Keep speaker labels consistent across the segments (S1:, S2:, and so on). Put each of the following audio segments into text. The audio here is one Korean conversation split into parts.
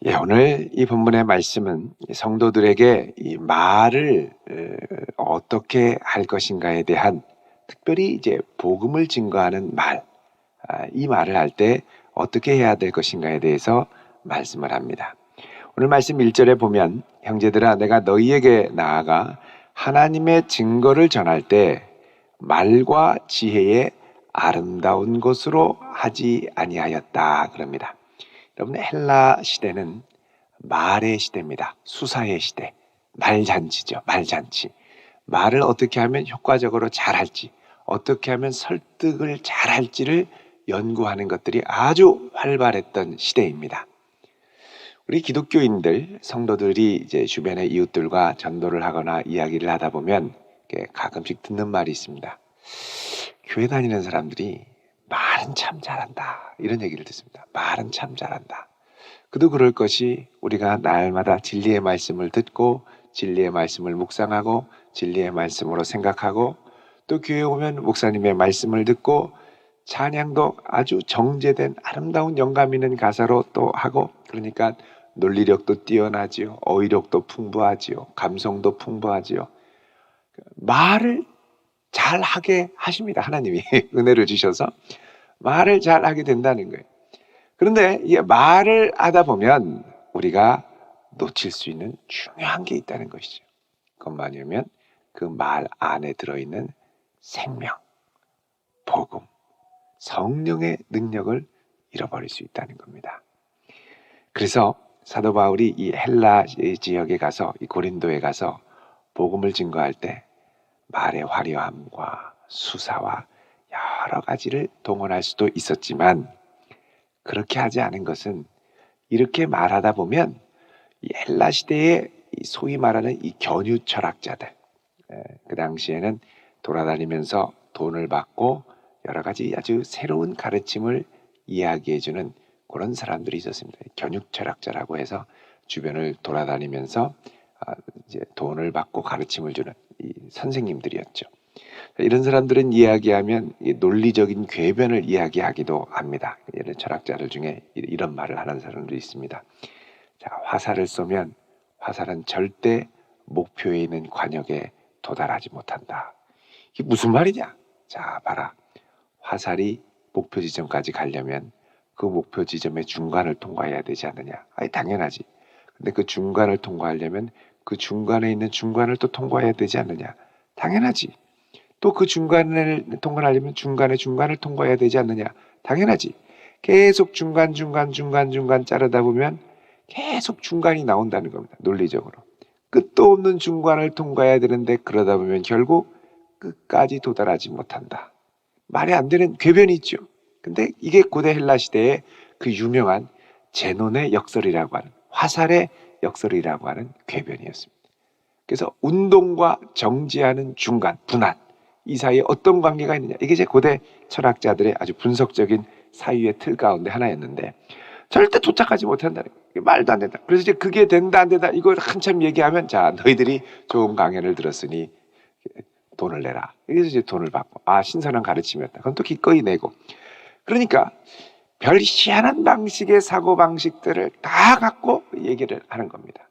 S1: 오늘 이 본문의 말씀은 성도들에게 이 말을 어떻게 할 것인가에 대한, 특별히 이제 복음을 증거하는 말, 이 말을 할 때 어떻게 해야 될 것인가에 대해서 말씀을 합니다. 오늘 말씀 1절에 보면, 형제들아 내가 너희에게 나아가 하나님의 증거를 전할 때 말과 지혜의 아름다운 것으로 하지 아니하였다 그럽니다. 여러분, 헬라 시대는 말의 시대입니다. 수사의 시대, 말잔치죠. 말잔치. 말을 어떻게 하면 효과적으로 잘할지, 어떻게 하면 설득을 잘할지를 연구하는 것들이 아주 활발했던 시대입니다. 우리 기독교인들, 성도들이 이제 주변의 이웃들과 전도를 하거나 이야기를 하다 보면 가끔씩 듣는 말이 있습니다. 교회 다니는 사람들이 말은 참 잘한다, 이런 얘기를 듣습니다. 말은 참 잘한다. 그도 그럴 것이, 우리가 날마다 진리의 말씀을 듣고 진리의 말씀을 묵상하고 진리의 말씀으로 생각하고, 또 교회에 오면 목사님의 말씀을 듣고 찬양도 아주 정제된 아름다운 영감 있는 가사로 또 하고, 그러니까 논리력도 뛰어나지요, 어휘력도 풍부하지요, 감성도 풍부하지요. 말을 잘하게 하십니다. 하나님이 은혜를 주셔서 말을 잘하게 된다는 거예요. 그런데 이 말을 하다 보면 우리가 놓칠 수 있는 중요한 게 있다는 것이죠. 그건 뭐냐면 그 말 안에 들어있는 생명, 복음, 성령의 능력을 잃어버릴 수 있다는 겁니다. 그래서 사도 바울이 이 헬라 지역에 가서, 이 고린도에 가서 복음을 증거할 때 말의 화려함과 수사와 여러 가지를 동원할 수도 있었지만, 그렇게 하지 않은 것은, 이렇게 말하다 보면 이 헬라 시대에 소위 말하는 이 견유 철학자들, 그 당시에는 돌아다니면서 돈을 받고 여러 가지 아주 새로운 가르침을 이야기해주는 그런 사람들이 있었습니다. 견유 철학자라고 해서 주변을 돌아다니면서 이제 돈을 받고 가르침을 주는 이 선생님들이었죠. 이런 사람들은 이야기하면 논리적인 궤변을 이야기하기도 합니다. 예를 철학자들 중에 이런 말을 하는 사람도 있습니다. 자, 화살을 쏘면 화살은 절대 목표에 있는 관역에 도달하지 못한다. 이게 무슨 말이냐? 자, 봐라. 화살이 목표 지점까지 가려면 그 목표 지점의 중간을 통과해야 되지 않느냐? 아니, 당연하지. 근데 그 중간을 통과하려면 그 중간에 있는 중간을 또 통과해야 되지 않느냐? 당연하지. 또 그 중간을 통과하려면 중간을 통과해야 되지 않느냐? 당연하지. 계속 중간 자르다 보면 계속 중간이 나온다는 겁니다. 논리적으로. 끝도 없는 중간을 통과해야 되는데, 그러다 보면 결국 끝까지 도달하지 못한다. 말이 안 되는 궤변이 있죠. 근데 이게 고대 헬라 시대의 그 유명한 제논의 역설이라고 하는, 화살의 역설이라고 하는 궤변이었습니다. 그래서 운동과 정지하는 중간, 분한, 이 사이에 어떤 관계가 있느냐, 이게 제 고대 철학자들의 아주 분석적인 사유의 틀 가운데 하나였는데, 절대 도착하지 못한다는 거예요. 말도 안 된다. 그래서 이제 그게 된다 안 된다 이걸 한참 얘기하면, 자, 너희들이 좋은 강연을 들었으니 돈을 내라. 그래서 이제 돈을 받고, 신선한 가르침이었다. 그건 또 기꺼이 내고. 그러니까 별 희한한 방식의 사고방식들을 다 갖고 얘기를 하는 겁니다.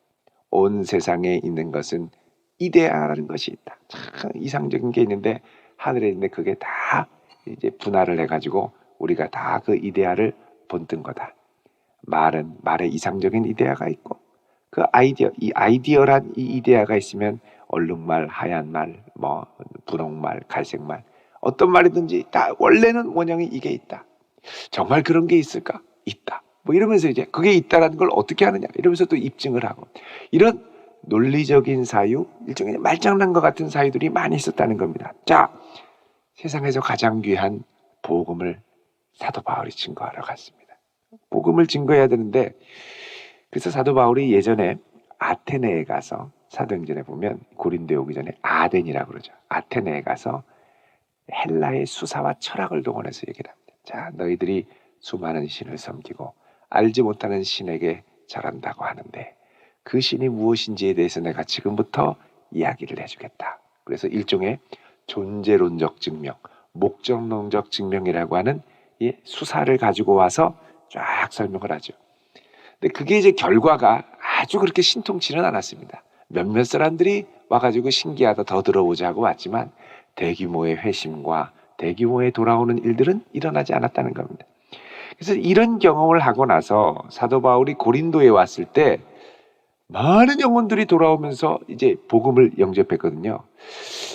S1: 온 세상에 있는 것은 이데아라는 것이 있다. 참 이상적인 게 있는데 하늘에 있는데, 그게 다 이제 분할을 해가지고 우리가 다 그 이데아를 본뜬 거다. 말은 말의 이상적인 이데아가 있고, 그 아이디어, 이 아이디어란 이 이데아가 있으면 얼룩말, 하얀 말, 분홍말, 갈색말, 어떤 말이든지 다 원래는 원형이 이게 있다. 정말 그런 게 있을까? 있다. 이러면서 이제 그게 있다라는 걸 어떻게 하느냐, 이러면서 또 입증을 하고, 이런 논리적인 사유, 일종의 말장난과 같은 사유들이 많이 있었다는 겁니다. 자, 세상에서 가장 귀한 복음을 사도 바울이 증거하러 갔습니다. 복음을 증거해야 되는데, 그래서 사도 바울이 예전에 아테네에 가서, 사도행전에 보면 고린도에 오기 전에 아덴이라고 그러죠. 아테네에 가서 헬라의 수사와 철학을 동원해서 얘기를 합니다. 자, 너희들이 수많은 신을 섬기고 알지 못하는 신에게 절한다고 하는데, 그 신이 무엇인지에 대해서 내가 지금부터 이야기를 해주겠다. 그래서 일종의 존재론적 증명, 목적론적 증명이라고 하는 이 수사를 가지고 와서 쫙 설명을 하죠. 근데 그게 이제 결과가 아주 그렇게 신통치는 않았습니다. 몇몇 사람들이 와가지고 신기하다 더 들어보자 하고 왔지만 대규모의 회심과 대규모의 돌아오는 일들은 일어나지 않았다는 겁니다. 그래서 이런 경험을 하고 나서 사도 바울이 고린도에 왔을 때 많은 영혼들이 돌아오면서 이제 복음을 영접했거든요.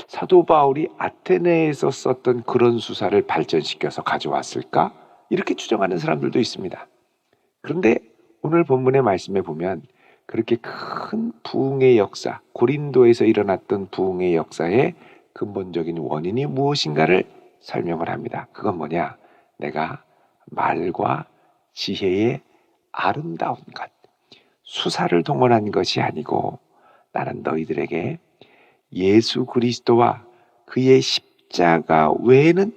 S1: 사도 바울이 아테네에서 썼던 그런 수사를 발전시켜서 가져왔을까? 이렇게 추정하는 사람들도 있습니다. 그런데 오늘 본문의 말씀에 보면 그렇게 큰 부흥의 역사, 고린도에서 일어났던 부흥의 역사의 근본적인 원인이 무엇인가를 설명을 합니다. 그건 뭐냐? 내가 말과 지혜의 아름다운 것, 수사를 동원한 것이 아니고 나는 너희들에게 예수 그리스도와 그의 십자가 외에는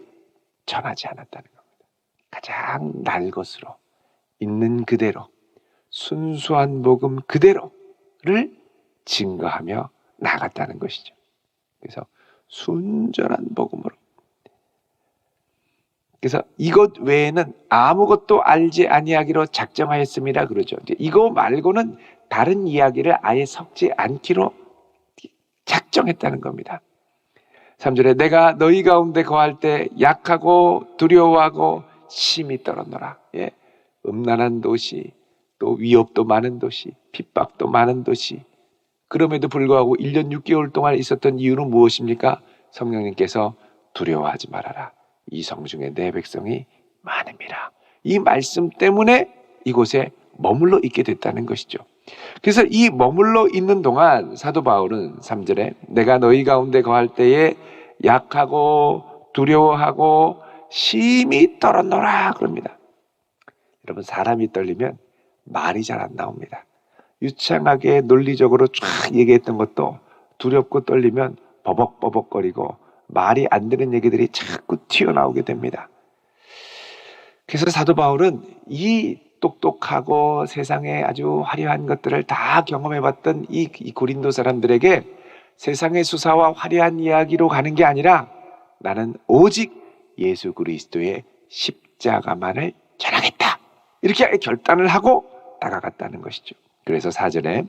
S1: 전하지 않았다는 겁니다. 가장 날 것으로 있는 그대로 순수한 복음 그대로를 증거하며 나갔다는 것이죠. 그래서 순전한 복음으로. 그래서 이것 외에는 아무것도 알지 아니하기로 작정하였습니다. 그러죠. 이거 말고는 다른 이야기를 아예 섞지 않기로 작정했다는 겁니다. 3절에 내가 너희 가운데 거할 때 약하고 두려워하고 심히 떨었노라. 예, 음란한 도시, 또 위협도 많은 도시, 핍박도 많은 도시. 그럼에도 불구하고 1년 6개월 동안 있었던 이유는 무엇입니까? 성령님께서 두려워하지 말아라. 이 성중에 내 백성이 많음이라. 이 말씀 때문에 이곳에 머물러 있게 됐다는 것이죠. 그래서 이 머물러 있는 동안 사도 바울은 3절에 내가 너희 가운데 거할 때에 약하고 두려워하고 심히 떨었노라 그럽니다. 여러분, 사람이 떨리면 말이 잘 안 나옵니다. 유창하게 논리적으로 쫙 얘기했던 것도 두렵고 떨리면 버벅버벅거리고 말이 안 되는 얘기들이 자꾸 튀어나오게 됩니다. 그래서 사도 바울은 이 똑똑하고 세상에 아주 화려한 것들을 다 경험해봤던 이 고린도 사람들에게 세상의 수사와 화려한 이야기로 가는 게 아니라 나는 오직 예수 그리스도의 십자가만을 전하겠다. 이렇게 결단을 하고 다가갔다는 것이죠. 그래서 4절에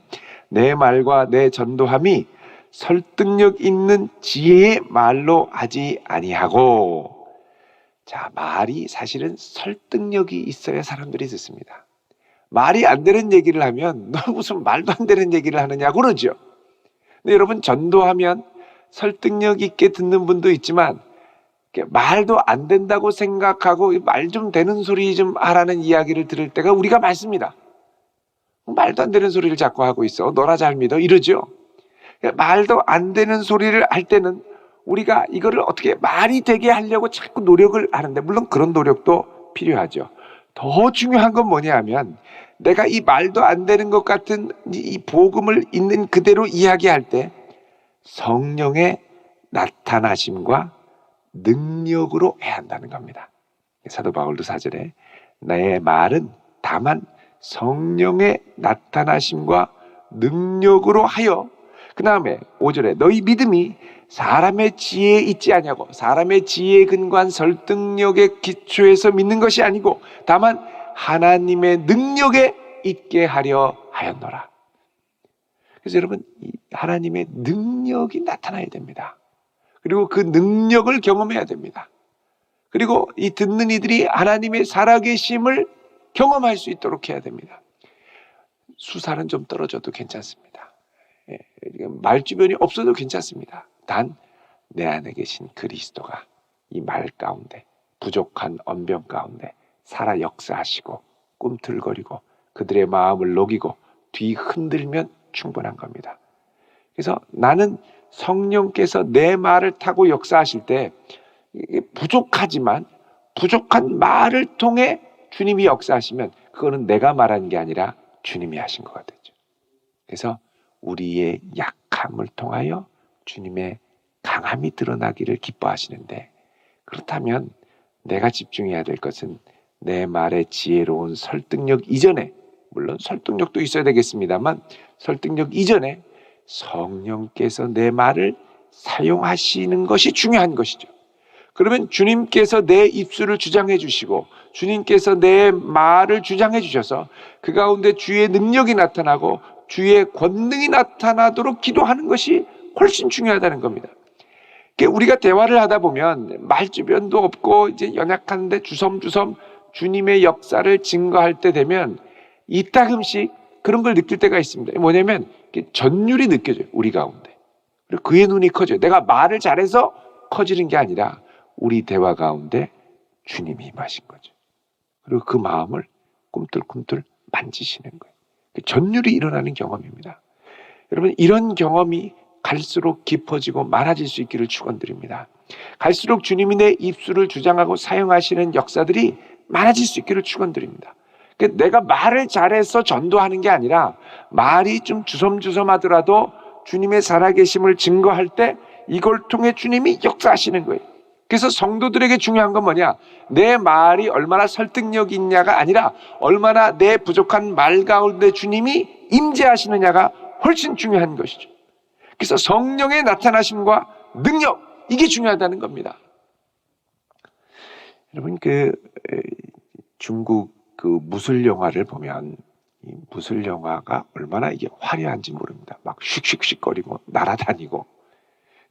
S1: 내 말과 내 전도함이 설득력 있는 지혜의 말로 하지 아니하고. 자, 말이 사실은 설득력이 있어야 사람들이 듣습니다. 말이 안 되는 얘기를 하면 너 무슨 말도 안 되는 얘기를 하느냐고 그러죠. 근데 여러분, 전도하면 설득력 있게 듣는 분도 있지만 말도 안 된다고 생각하고 말 좀 되는 소리 좀 하라는 이야기를 들을 때가 우리가 많습니다. 말도 안 되는 소리를 자꾸 하고 있어. 너나 잘 믿어. 이러죠. 말도 안 되는 소리를 할 때는 우리가 이거를 어떻게 말이 되게 하려고 자꾸 노력을 하는데, 물론 그런 노력도 필요하죠. 더 중요한 건 뭐냐 하면 내가 이 말도 안 되는 것 같은 이 복음을 있는 그대로 이야기할 때 성령의 나타나심과 능력으로 해야 한다는 겁니다. 사도 바울도 4절에 나의 말은 다만 성령의 나타나심과 능력으로 하여, 그 다음에 5절에 너희 믿음이 사람의 지혜에 있지 아니하고, 사람의 지혜에 근거한 설득력의 기초에서 믿는 것이 아니고 다만 하나님의 능력에 있게 하려 하였노라. 그래서 여러분, 하나님의 능력이 나타나야 됩니다. 그리고 그 능력을 경험해야 됩니다. 그리고 이 듣는 이들이 하나님의 살아계심을 경험할 수 있도록 해야 됩니다. 수사는 좀 떨어져도 괜찮습니다. 말주변이 없어도 괜찮습니다. 단 내 안에 계신 그리스도가 이 말 가운데, 부족한 언변 가운데 살아 역사하시고 꿈틀거리고 그들의 마음을 녹이고 뒤 흔들면 충분한 겁니다. 그래서 나는 성령께서 내 말을 타고 역사하실 때 부족하지만 부족한 말을 통해 주님이 역사하시면 그거는 내가 말한 게 아니라 주님이 하신 거가 되죠. 그래서 우리의 약함을 통하여 주님의 강함이 드러나기를 기뻐하시는데, 그렇다면 내가 집중해야 될 것은 내 말의 지혜로운 설득력 이전에, 물론 설득력도 있어야 되겠습니다만 설득력 이전에 성령께서 내 말을 사용하시는 것이 중요한 것이죠. 그러면 주님께서 내 입술을 주장해 주시고 주님께서 내 말을 주장해 주셔서 그 가운데 주의 능력이 나타나고 주의 권능이 나타나도록 기도하는 것이 훨씬 중요하다는 겁니다. 우리가 대화를 하다 보면 말주변도 없고 이제 연약한데 주섬주섬 주님의 역사를 증거할 때 되면 이따금씩 그런 걸 느낄 때가 있습니다. 뭐냐면 전율이 느껴져요, 우리 가운데. 그리고 그의 눈이 커져요. 내가 말을 잘해서 커지는 게 아니라 우리 대화 가운데 주님이 임하신 거죠. 그리고 그 마음을 꿈틀꿈틀 만지시는 거예요. 전율이 일어나는 경험입니다. 여러분, 이런 경험이 갈수록 깊어지고 많아질 수 있기를 축원드립니다. 갈수록 주님이 내 입술을 주장하고 사용하시는 역사들이 많아질 수 있기를 축원드립니다. 내가 말을 잘해서 전도하는 게 아니라 말이 좀 주섬주섬하더라도 주님의 살아계심을 증거할 때 이걸 통해 주님이 역사하시는 거예요. 그래서 성도들에게 중요한 건 뭐냐? 내 말이 얼마나 설득력이 있냐가 아니라 얼마나 내 부족한 말 가운데 주님이 임재하시느냐가 훨씬 중요한 것이죠. 그래서 성령의 나타나심과 능력, 이게 중요하다는 겁니다. 여러분, 중국 무술 영화를 보면 이 무술 영화가 얼마나 이게 화려한지 모릅니다. 막 슉슉슉거리고 날아다니고.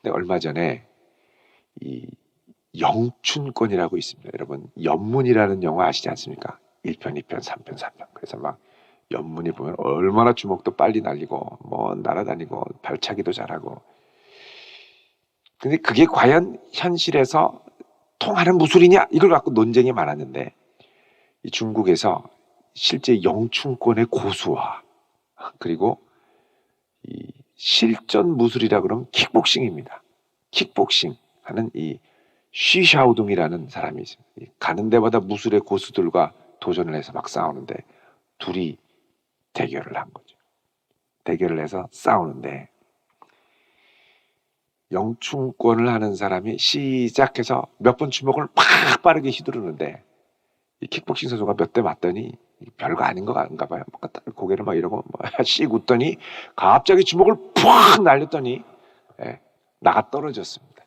S1: 근데 얼마 전에 이 영춘권이라고 있습니다. 여러분, 연문이라는 영화 아시지 않습니까? 1편, 2편, 3편, 4편. 그래서 막 연문이 보면 얼마나 주먹도 빨리 날리고 뭐 날아다니고 발차기도 잘하고. 근데 그게 과연 현실에서 통하는 무술이냐? 이걸 갖고 논쟁이 많았는데 이 중국에서 실제 영춘권의 고수와 그리고 이 실전 무술이라 그러면 킥복싱입니다. 킥복싱 하는 이 쉬샤오둥이라는 사람이 있습니다. 가는 데마다 무술의 고수들과 도전을 해서 막 싸우는데 둘이 대결을 한 거죠. 대결을 해서 싸우는데 영춘권을 하는 사람이 시작해서 몇 번 주먹을 팍 빠르게 휘두르는데 이 킥복싱 선수가 몇 대 맞더니 별거 아닌 거 같은가 봐요. 고개를 막 이러고 씩 웃더니 갑자기 주먹을 팍 날렸더니 나가 떨어졌습니다.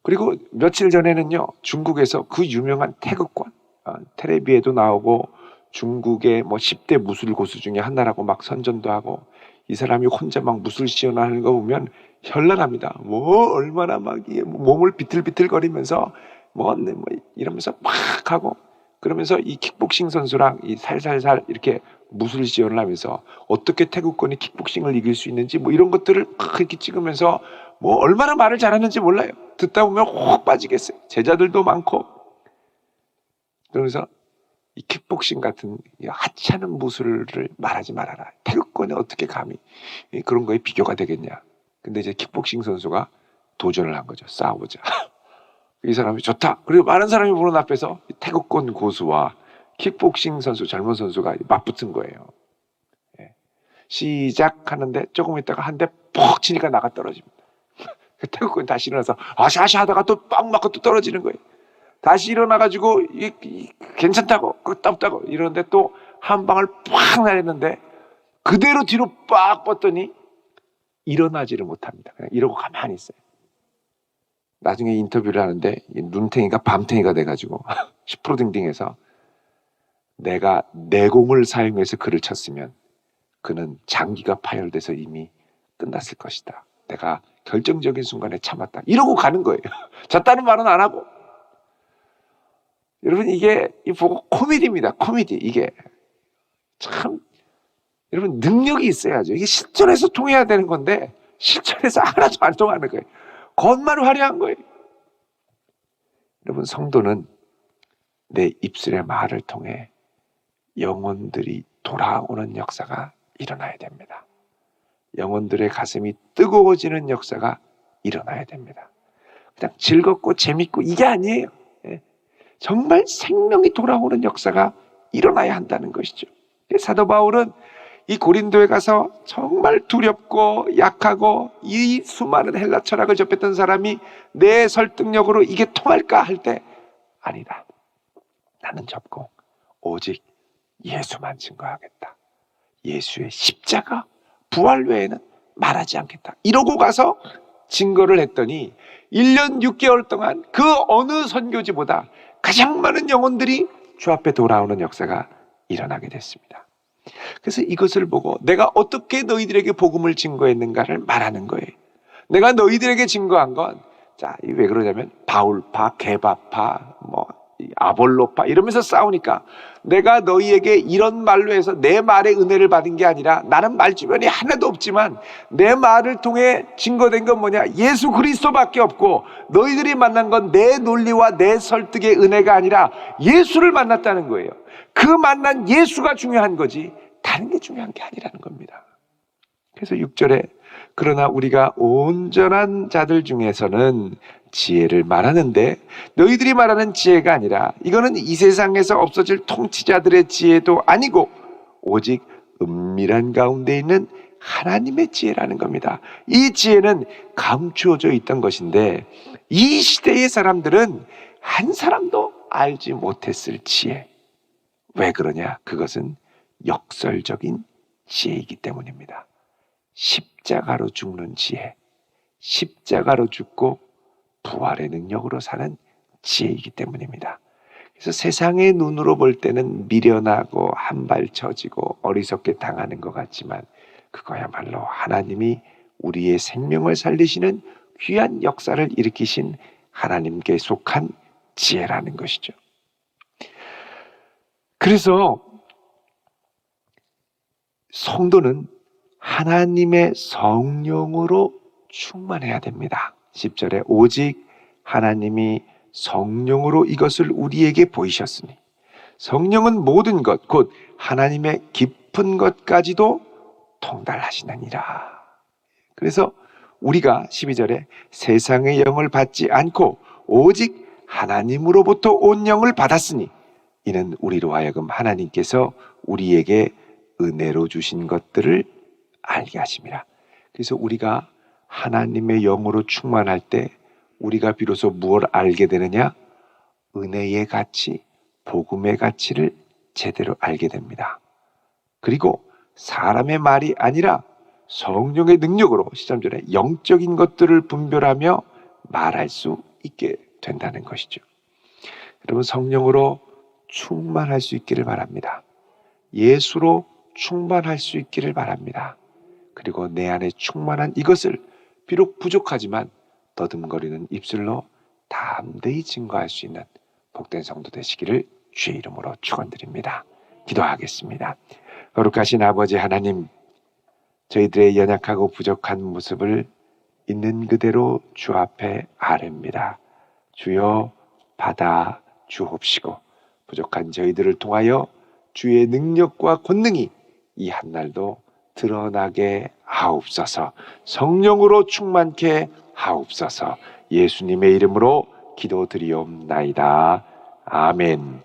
S1: 그리고 며칠 전에는요, 중국에서 그 유명한 태극권, 텔레비에도 나오고 중국의 뭐 10대 무술 고수 중에 하나라고 막 선전도 하고 이 사람이 혼자 막 무술 시연하는 거 보면 현란합니다. 뭐 얼마나 막 몸을 비틀비틀거리면서 뭐 이러면서 막 하고 그러면서 이 킥복싱 선수랑 이 살살살 이렇게 무술 시연을 하면서 어떻게 태극권이 킥복싱을 이길 수 있는지 뭐 이런 것들을 막 이렇게 찍으면서 뭐 얼마나 말을 잘하는지 몰라요. 듣다 보면 혹 빠지겠어요. 제자들도 많고. 그러면서 이 킥복싱 같은 하찮은 무술을 말하지 말아라. 태극권에 어떻게 감히 그런 거에 비교가 되겠냐. 근데 이제 킥복싱 선수가 도전을 한 거죠. 싸우자. 이 사람이 좋다. 그리고 많은 사람이 보는 앞에서 태극권 고수와 킥복싱 선수, 젊은 선수가 맞붙은 거예요. 시작하는데 조금 있다가 한 대 퍽 치니까 나가 떨어집니다. 태극권이 다시 일어나서 아샤아샤 하다가 또 빵 맞고 또 떨어지는 거예요. 다시 일어나가지고 괜찮다고 끄떡없다고 이러는데 또 한 방을 팍 날렸는데 그대로 뒤로 빡 뻗더니 일어나지를 못합니다. 그냥 이러고 가만히 있어요. 나중에 인터뷰를 하는데 눈탱이가 밤탱이가 돼가지고 10% 딩딩해서 내가 내공을 사용해서 그를 쳤으면 그는 장기가 파열돼서 이미 끝났을 것이다. 내가 결정적인 순간에 참았다. 이러고 가는 거예요. 졌다는 말은 안 하고. 여러분 이게 보고 코미디입니다. 코미디. 이게 참 여러분 능력이 있어야죠. 이게 실전에서 통해야 되는 건데 실전에서 하나도 안 통하는 거예요. 겉만 화려한 거예요. 여러분 성도는 내 입술의 말을 통해 영혼들이 돌아오는 역사가 일어나야 됩니다. 영혼들의 가슴이 뜨거워지는 역사가 일어나야 됩니다. 그냥 즐겁고 재밌고 이게 아니에요. 정말 생명이 돌아오는 역사가 일어나야 한다는 것이죠. 사도 바울은 이 고린도에 가서 정말 두렵고 약하고 이 수많은 헬라 철학을 접했던 사람이 내 설득력으로 이게 통할까 할 때 아니다. 나는 접고 오직 예수만 증거하겠다. 예수의 십자가 부활 외에는 말하지 않겠다. 이러고 가서 증거를 했더니 1년 6개월 동안 그 어느 선교지보다 가장 많은 영혼들이 주 앞에 돌아오는 역사가 일어나게 됐습니다. 그래서 이것을 보고 내가 어떻게 너희들에게 복음을 증거했는가를 말하는 거예요. 내가 너희들에게 증거한 건, 자, 왜 그러냐면 바울파, 게바파, 아볼로파 이러면서 싸우니까 내가 너희에게 이런 말로 해서 내 말의 은혜를 받은 게 아니라, 나는 말 주변이 하나도 없지만 내 말을 통해 증거된 건 뭐냐? 예수 그리스도밖에 없고, 너희들이 만난 건 내 논리와 내 설득의 은혜가 아니라 예수를 만났다는 거예요. 그 만난 예수가 중요한 거지 다른 게 중요한 게 아니라는 겁니다. 그래서 6절에 그러나 우리가 온전한 자들 중에서는 지혜를 말하는데, 너희들이 말하는 지혜가 아니라 이거는 이 세상에서 없어질 통치자들의 지혜도 아니고 오직 은밀한 가운데 있는 하나님의 지혜라는 겁니다. 이 지혜는 감추어져 있던 것인데 이 시대의 사람들은 한 사람도 알지 못했을 지혜. 왜 그러냐? 그것은 역설적인 지혜이기 때문입니다. 십자가로 죽는 지혜, 십자가로 죽고 부활의 능력으로 사는 지혜이기 때문입니다. 그래서 세상의 눈으로 볼 때는 미련하고 한발 처지고 어리석게 당하는 것 같지만, 그거야말로 하나님이 우리의 생명을 살리시는 귀한 역사를 일으키신 하나님께 속한 지혜라는 것이죠. 그래서 성도는 하나님의 성령으로 충만해야 됩니다. 10절에 오직 하나님이 성령으로 이것을 우리에게 보이셨으니, 성령은 모든 것 곧 하나님의 깊은 것까지도 통달하시느니라. 그래서 우리가 12절에 세상의 영을 받지 않고 오직 하나님으로부터 온 영을 받았으니 이는 우리로 하여금 하나님께서 우리에게 은혜로 주신 것들을 알게 하심이라. 그래서 우리가 하나님의 영으로 충만할 때 우리가 비로소 무엇을 알게 되느냐? 은혜의 가치, 복음의 가치를 제대로 알게 됩니다. 그리고 사람의 말이 아니라 성령의 능력으로 13절에 영적인 것들을 분별하며 말할 수 있게 된다는 것이죠. 여러분, 성령으로 충만할 수 있기를 바랍니다. 예수로 충만할 수 있기를 바랍니다. 그리고 내 안에 충만한 이것을 비록 부족하지만 더듬거리는 입술로 담대히 증거할 수 있는 복된 성도 되시기를 주의 이름으로 축원드립니다. 기도하겠습니다. 거룩하신 아버지 하나님, 저희들의 연약하고 부족한 모습을 있는 그대로 주 앞에 아뢰입니다. 주여 받아 주옵시고 부족한 저희들을 통하여 주의 능력과 권능이 이 한날도 드러나게 하옵소서. 성령으로 충만케 하옵소서. 예수님의 이름으로 기도드리옵나이다. 아멘.